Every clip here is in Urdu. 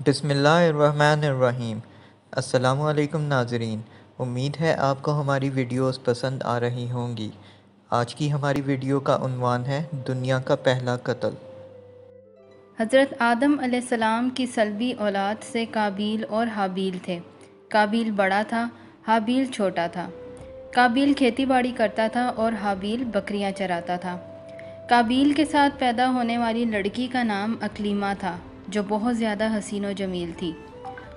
بسم اللہ الرحمن الرحیم۔ السلام علیکم ناظرین، امید ہے آپ کو ہماری ویڈیوز پسند آ رہی ہوں گی۔ آج کی ہماری ویڈیو کا عنوان ہے دنیا کا پہلا قتل۔ حضرت آدم علیہ السلام کی سلبی اولاد سے قابیل اور حابیل تھے۔ قابیل بڑا تھا، حابیل چھوٹا تھا۔ قابیل کھیتی باڑی کرتا تھا اور حابیل بکریاں چراتا تھا۔ قابیل کے ساتھ پیدا ہونے والی لڑکی کا نام اکلیمہ تھا، جو بہت زیادہ حسین و جمیل تھی،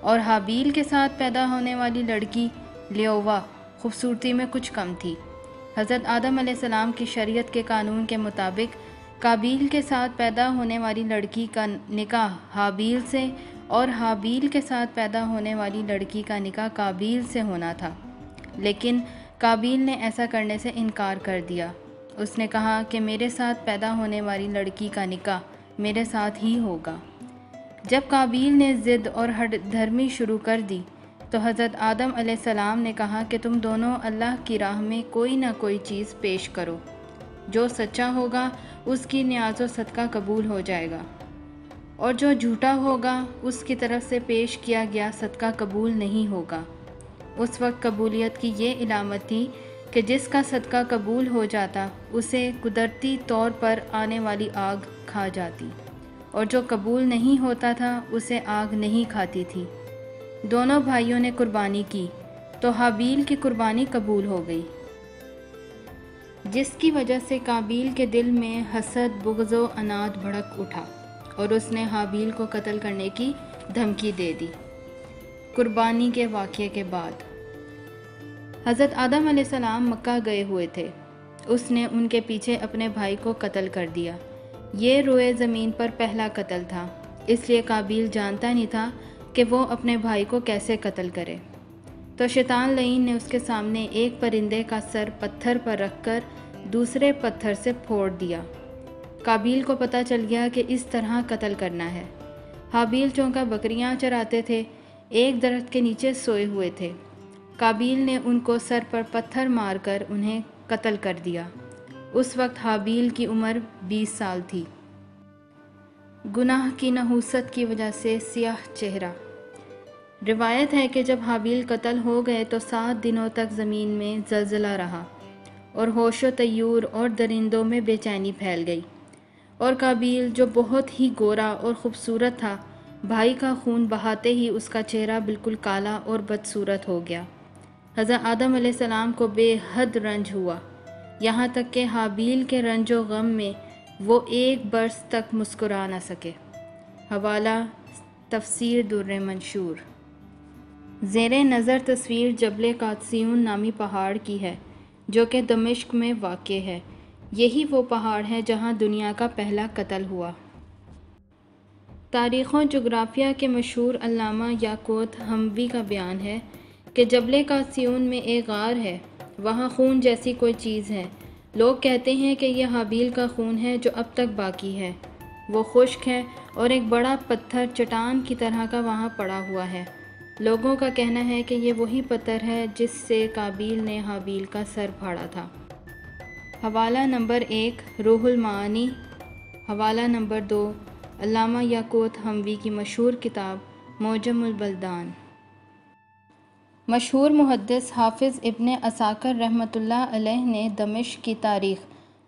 اور حابیل کے ساتھ پیدا ہونے والی لڑکی لیووا خوبصورتی میں کچھ کم تھی۔ حضرت آدم علیہ السلام کی شریعت کے قانون کے مطابق قابیل کے ساتھ پیدا ہونے والی لڑکی کا نکاح حابیل سے اور حابیل کے ساتھ پیدا ہونے والی لڑکی کا نکاح قابیل سے ہونا تھا، لیکن قابیل نے ایسا کرنے سے انکار کر دیا۔ اس نے کہا کہ میرے ساتھ پیدا ہونے والی لڑکی کا نکاح میرے ساتھ ہی ہوگا۔ جب قابیل نے ضد اور ہٹ دھرمی شروع کر دی تو حضرت آدم علیہ السلام نے کہا کہ تم دونوں اللہ کی راہ میں کوئی نہ کوئی چیز پیش کرو، جو سچا ہوگا اس کی نیاز و صدقہ قبول ہو جائے گا، اور جو جھوٹا ہوگا اس کی طرف سے پیش کیا گیا صدقہ قبول نہیں ہوگا۔ اس وقت قبولیت کی یہ علامت تھی کہ جس کا صدقہ قبول ہو جاتا اسے قدرتی طور پر آنے والی آگ کھا جاتی، اور جو قبول نہیں ہوتا تھا اسے آگ نہیں کھاتی تھی۔ دونوں بھائیوں نے قربانی کی تو حابیل کی قربانی قبول ہو گئی، جس کی وجہ سے قابیل کے دل میں حسد، بغض و عناد بھڑک اٹھا اور اس نے حابیل کو قتل کرنے کی دھمکی دے دی۔ قربانی کے واقعے کے بعد حضرت آدم علیہ السلام مکہ گئے ہوئے تھے۔ اس نے ان کے پیچھے اپنے بھائی کو قتل کر دیا۔ یہ روئے زمین پر پہلا قتل تھا، اس لیے قابیل جانتا نہیں تھا کہ وہ اپنے بھائی کو کیسے قتل کرے۔ تو شیطان لعین نے اس کے سامنے ایک پرندے کا سر پتھر پر رکھ کر دوسرے پتھر سے پھوڑ دیا۔ قابیل کو پتہ چل گیا کہ اس طرح قتل کرنا ہے۔ حابیل چونکہ بکریاں چراتے تھے، ایک درخت کے نیچے سوئے ہوئے تھے۔ قابیل نے ان کو سر پر پتھر مار کر انہیں قتل کر دیا۔ اس وقت حابیل کی عمر 20 سال تھی۔ گناہ کی نحوست کی وجہ سے سیاہ چہرہ۔ روایت ہے کہ جب حابیل قتل ہو گئے تو 7 دنوں تک زمین میں زلزلہ رہا اور ہوش و طیور اور درندوں میں بے چینی پھیل گئی، اور قابیل جو بہت ہی گورا اور خوبصورت تھا، بھائی کا خون بہاتے ہی اس کا چہرہ بالکل کالا اور بدصورت ہو گیا۔ حضرت آدم علیہ السلام کو بے حد رنج ہوا، یہاں تک کہ حابیل کے رنج و غم میں وہ ایک برس تک مسکرا نہ سکے۔ حوالہ تفسیر در منشور۔ زیر نظر تصویر جبل قادسیون نامی پہاڑ کی ہے، جو کہ دمشق میں واقع ہے۔ یہی وہ پہاڑ ہے جہاں دنیا کا پہلا قتل ہوا۔ تاریخ و جغرافیہ کے مشہور علامہ یاقوت حموی کا بیان ہے کہ جبل قادسیون میں ایک غار ہے، وہاں خون جیسی کوئی چیز ہے۔ لوگ کہتے ہیں کہ یہ حابیل کا خون ہے جو اب تک باقی ہے۔ وہ خشک ہے اور ایک بڑا پتھر چٹان کی طرح کا وہاں پڑا ہوا ہے۔ لوگوں کا کہنا ہے کہ یہ وہی پتھر ہے جس سے قابیل نے حابیل کا سر پھاڑا تھا۔ حوالہ نمبر 1 روح المعانی۔ حوالہ نمبر 2 علامہ یاقوت حموی کی مشہور کتاب معجم البلدان۔ مشہور محدث حافظ ابن عساکر رحمۃ اللہ علیہ نے دمشق کی تاریخ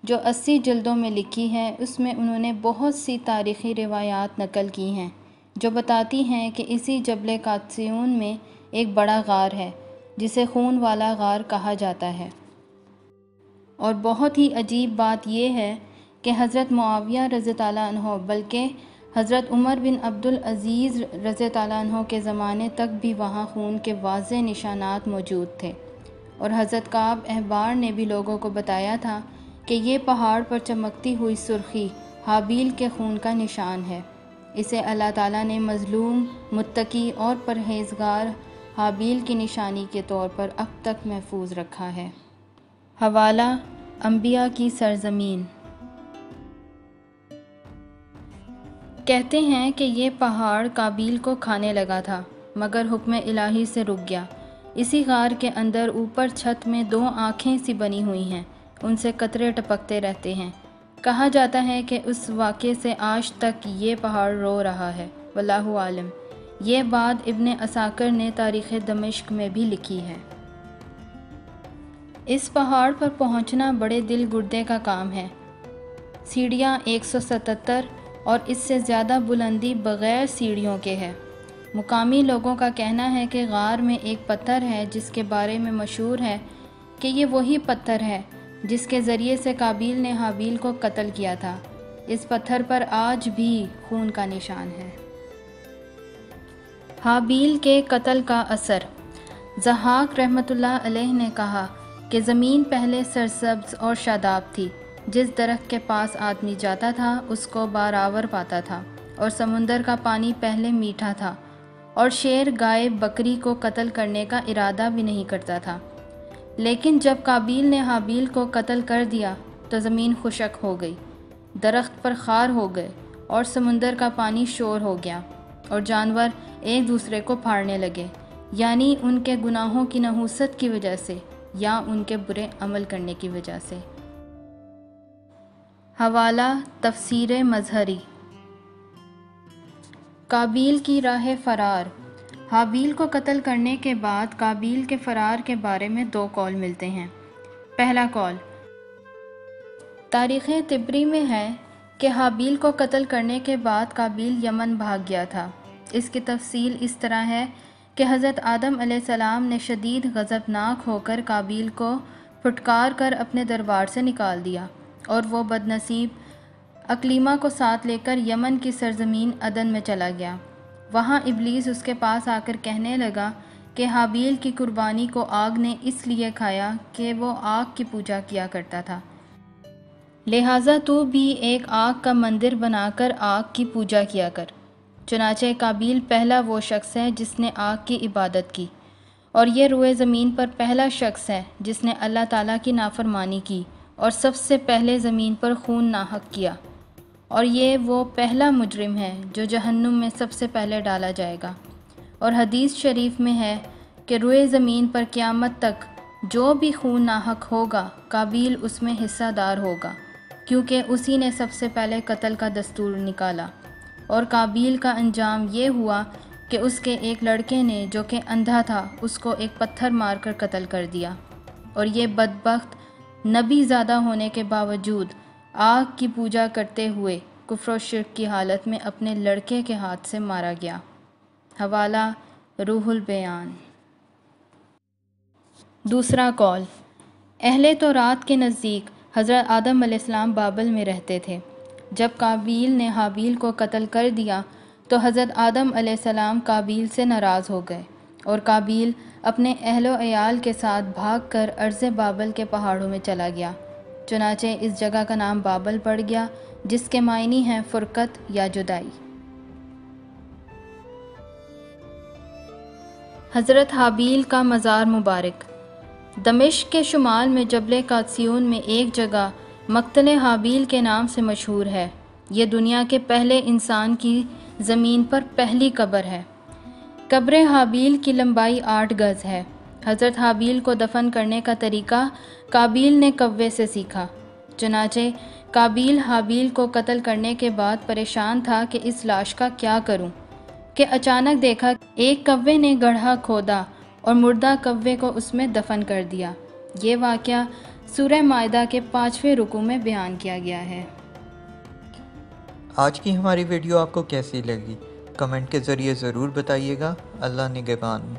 جو 80 جلدوں میں لکھی ہے، اس میں انہوں نے بہت سی تاریخی روایات نقل کی ہیں جو بتاتی ہیں کہ اسی جبل قادسیون میں ایک بڑا غار ہے جسے خون والا غار کہا جاتا ہے۔ اور بہت ہی عجیب بات یہ ہے کہ حضرت معاویہ رضی اللہ عنہ بلکہ حضرت عمر بن عبدالعزیز رضی اللہ عنہ کے زمانے تک بھی وہاں خون کے واضح نشانات موجود تھے، اور حضرت کعب احبار نے بھی لوگوں کو بتایا تھا کہ یہ پہاڑ پر چمکتی ہوئی سرخی حابیل کے خون کا نشان ہے۔ اسے اللہ تعالیٰ نے مظلوم، متقی اور پرہیزگار حابیل کی نشانی کے طور پر اب تک محفوظ رکھا ہے۔ حوالہ انبیاء کی سرزمین۔ کہتے ہیں کہ یہ پہاڑ قابیل کو کھانے لگا تھا، مگر حکم الہی سے رک گیا۔ اسی غار کے اندر اوپر چھت میں 2 آنکھیں سی بنی ہوئی ہیں، ان سے قطرے ٹپکتے رہتے ہیں۔ کہا جاتا ہے کہ اس واقعے سے آج تک یہ پہاڑ رو رہا ہے، واللہ عالم۔ یہ بات ابن عساکر نے تاریخ دمشق میں بھی لکھی ہے۔ اس پہاڑ پر پہنچنا بڑے دل گردے کا کام ہے۔ سیڑھیاں 177 اور اس سے زیادہ بلندی بغیر سیڑھیوں کے ہے۔ مقامی لوگوں کا کہنا ہے کہ غار میں ایک پتھر ہے جس کے بارے میں مشہور ہے کہ یہ وہی پتھر ہے جس کے ذریعے سے قابیل نے حابیل کو قتل کیا تھا۔ اس پتھر پر آج بھی خون کا نشان ہے۔ حابیل کے قتل کا اثر۔ ضحاک رحمۃ اللہ علیہ نے کہا کہ زمین پہلے سرسبز اور شاداب تھی، جس درخت کے پاس آدمی جاتا تھا اس کو بارآور پاتا تھا، اور سمندر کا پانی پہلے میٹھا تھا، اور شیر گائے بکری کو قتل کرنے کا ارادہ بھی نہیں کرتا تھا۔ لیکن جب قابیل نے حابیل کو قتل کر دیا تو زمین خشک ہو گئی، درخت پر خار ہو گئے، اور سمندر کا پانی شور ہو گیا، اور جانور ایک دوسرے کو پھاڑنے لگے، یعنی ان کے گناہوں کی نحوست کی وجہ سے یا ان کے برے عمل کرنے کی وجہ سے۔ حوالہ تفسیر مظہری۔ قابیل کی راہ فرار۔ حابیل کو قتل کرنے کے بعد قابیل کے فرار کے بارے میں 2 قول ملتے ہیں۔ پہلا قول تاریخ طبری میں ہے کہ حابیل کو قتل کرنے کے بعد قابیل یمن بھاگ گیا تھا۔ اس کی تفصیل اس طرح ہے کہ حضرت آدم علیہ السلام نے شدید غضبناک ہو کر قابیل کو پھٹکار کر اپنے دربار سے نکال دیا، اور وہ بدنصیب اکلیمہ کو ساتھ لے کر یمن کی سرزمین عدن میں چلا گیا۔ وہاں ابلیس اس کے پاس آ کر کہنے لگا کہ حابیل کی قربانی کو آگ نے اس لیے کھایا کہ وہ آگ کی پوجا کیا کرتا تھا، لہٰذا تو بھی ایک آگ کا مندر بنا کر آگ کی پوجا کیا کر۔ چنانچہ قابیل پہلا وہ شخص ہے جس نے آگ کی عبادت کی، اور یہ روئے زمین پر پہلا شخص ہے جس نے اللہ تعالیٰ کی نافرمانی کی اور سب سے پہلے زمین پر خون ناحق کیا، اور یہ وہ پہلا مجرم ہے جو جہنم میں سب سے پہلے ڈالا جائے گا۔ اور حدیث شریف میں ہے کہ روئے زمین پر قیامت تک جو بھی خون ناحق ہوگا قابیل اس میں حصہ دار ہوگا، کیونکہ اسی نے سب سے پہلے قتل کا دستور نکالا۔ اور قابیل کا انجام یہ ہوا کہ اس کے ایک لڑکے نے جو کہ اندھا تھا اس کو ایک پتھر مار کر قتل کر دیا، اور یہ بدبخت نبی زادہ ہونے کے باوجود آگ کی پوجا کرتے ہوئے کفر و شرک کی حالت میں اپنے لڑکے کے ہاتھ سے مارا گیا۔ حوالہ روح البیان۔ دوسرا قول اہل تورات کے نزدیک حضرت آدم علیہ السلام بابل میں رہتے تھے۔ جب قابیل نے حابیل کو قتل کر دیا تو حضرت آدم علیہ السلام قابیل سے ناراض ہو گئے، اور قابیل اپنے اہل و عیال کے ساتھ بھاگ کر ارض بابل کے پہاڑوں میں چلا گیا۔ چنانچہ اس جگہ کا نام بابل پڑ گیا، جس کے معنی ہیں فرقت یا جدائی۔ حضرت حابیل کا مزار مبارک۔ دمشق کے شمال میں جبل قادسیون میں ایک جگہ مقتل حابیل کے نام سے مشہور ہے۔ یہ دنیا کے پہلے انسان کی زمین پر پہلی قبر ہے۔ قبر حابیل کی لمبائی 8 گز ہے۔ حضرت حابیل کو دفن کرنے کا طریقہ قابیل نے کوے سے سیکھا۔ چنانچہ قابیل حابیل کو قتل کرنے کے بعد پریشان تھا کہ اس لاش کا کیا کروں، کہ اچانک دیکھا ایک کوے نے گڑھا کھودا اور مردہ کوے کو اس میں دفن کر دیا۔ یہ واقعہ سورہ مائدہ کے 5ویں رکوع میں بیان کیا گیا ہے۔ آج کی ہماری ویڈیو آپ کو کیسی لگی؟ کمنٹ کے ذریعے ضرور بتائیے گا۔ اللہ نگہبان۔